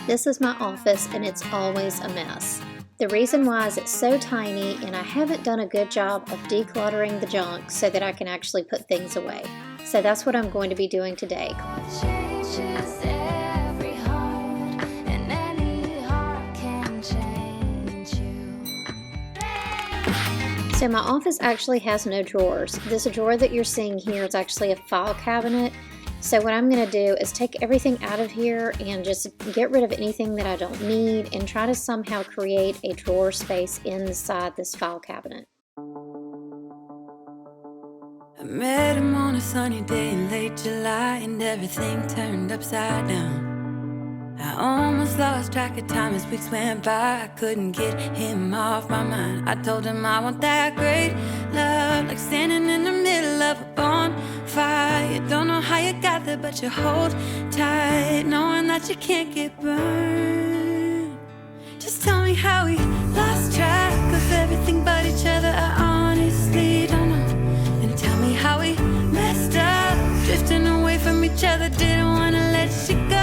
This is my office and it's always a mess. The reason why is it's so tiny and I haven't done a good job of decluttering the junk so that I can actually put things away. So that's what I'm going to be doing today. So my office actually has no drawers. This drawer that you're seeing here is actually a file cabinet. So what I'm going to do is take everything out of here and just get rid of anything that I don't need and try to somehow create a drawer space inside this file cabinet. I met him on a sunny day in late July and everything turned upside down. I almost lost track of time as weeks went by. I couldn't get him off my mind. I told him I want that great love, like standing in the middle of a bonfire. You don't know how you got there, but you hold tight, knowing that you can't get burned. Just tell me how we lost track of everything but each other. I honestly don't know. And tell me how we messed up, drifting away from each other. Didn't want to let you go.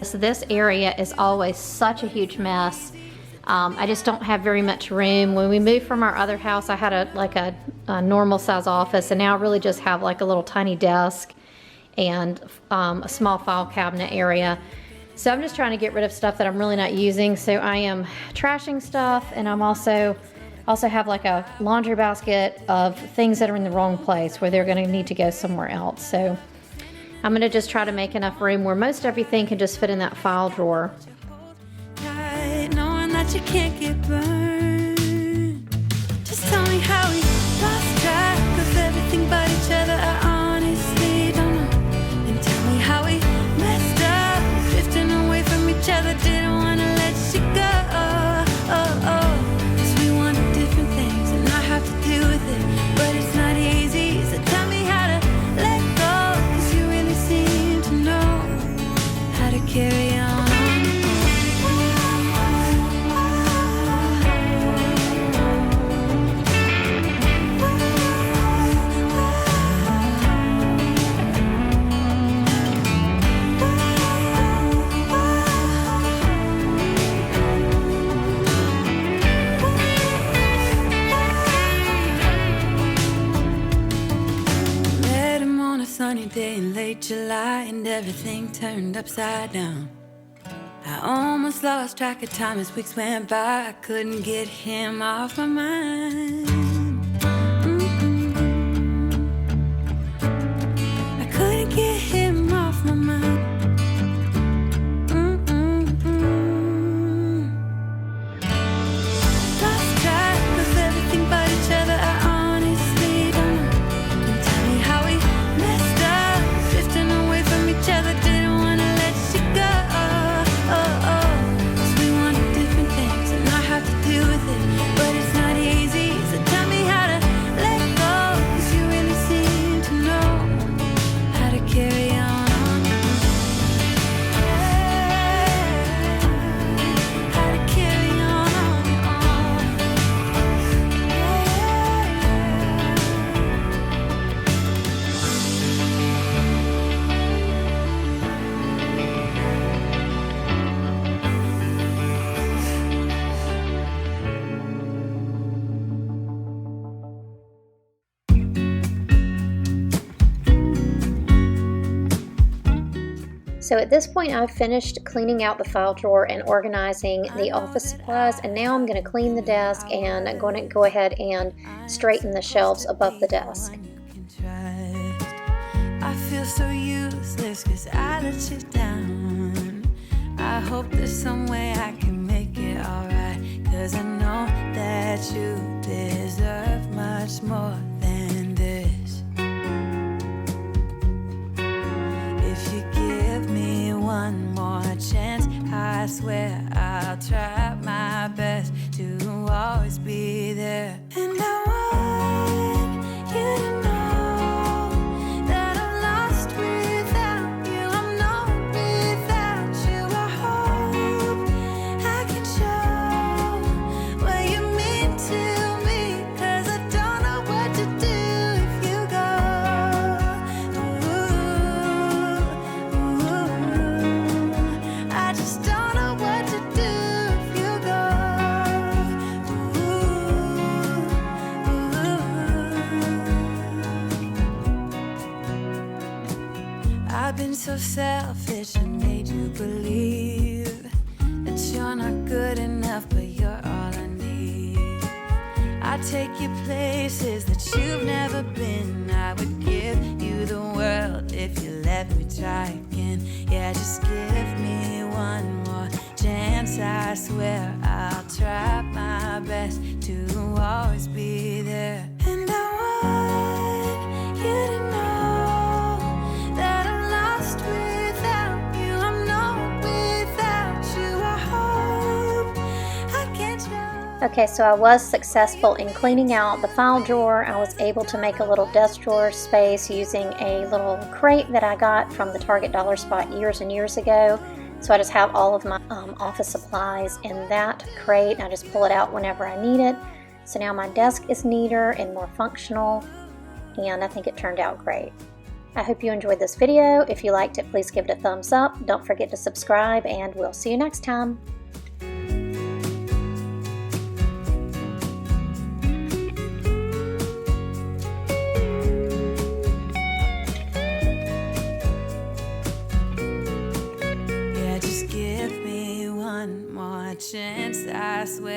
So this area is always such a huge mess. I just don't have very much room. When we moved from our other house, I had a normal size office, and now I really just have like a little tiny desk and a small file cabinet area. So I'm just trying to get rid of stuff that I'm really not using. So I am trashing stuff, and I'm also have like a laundry basket of things that are in the wrong place where they're going to need to go somewhere else. So I'm going to just try to make enough room where most everything can just fit in that file drawer. Knowing that you can't get burned. Just tell me how we lost track of everything but each other. I honestly don't know. And tell me how we messed up, drifting away from each other. Didn't want to let you go. Cause we wanted different things and I have to deal with it. But it's not easy, so tell me how to let go. Cause you really seem to know how to carry on. Sunny day in late July and everything turned upside down. I almost lost track of time as weeks went by. I couldn't get him off my mind. I couldn't get him off my mind. Lost track of everything but each other. I honestly don't know. And tell me how we messed up, drifting away from each other. Didn't want to let you go. Cause we wanted different things and I have to deal with it. But it's not easy, so tell me how to let go. Cause you really seem to know how to carry on. How to carry on. So at this point I've finished cleaning out the file drawer and organizing the office supplies, and now I'm going to clean the desk and I'm going to go ahead and straighten the shelves above the desk. I feel so useless cause I let you down. I hope there's some way I can make it alright, cause I know that you deserve much more than this. If you give me one more chance, I swear I'll try my best to always be there. And I want you to know that I'm lost without you. I'm not without you. I hope I can show what you mean to me, cause I don't know what to do if you go. Ooh, ooh. been so selfish and made you believe that you're not good enough, but you're all I need. I'd take you places that you've never been. I would give you the world if you let me try again. Yeah, just give me one more chance. I swear I'll try my best to always be there. And I want you to know that I'm lost without you. I'm not without you. I hope I can trust. Okay, so I was successful in cleaning out the file drawer. I was able to make a little desk drawer space using a little crate that I got from the Target Dollar Spot years and years ago. So I just have all of my office supplies in that crate. I just pull it out whenever I need it. So now my desk is neater and more functional, and I think it turned out great. I hope you enjoyed this video. If you liked it, please give it a thumbs up. Don't forget to subscribe, and we'll see you next time.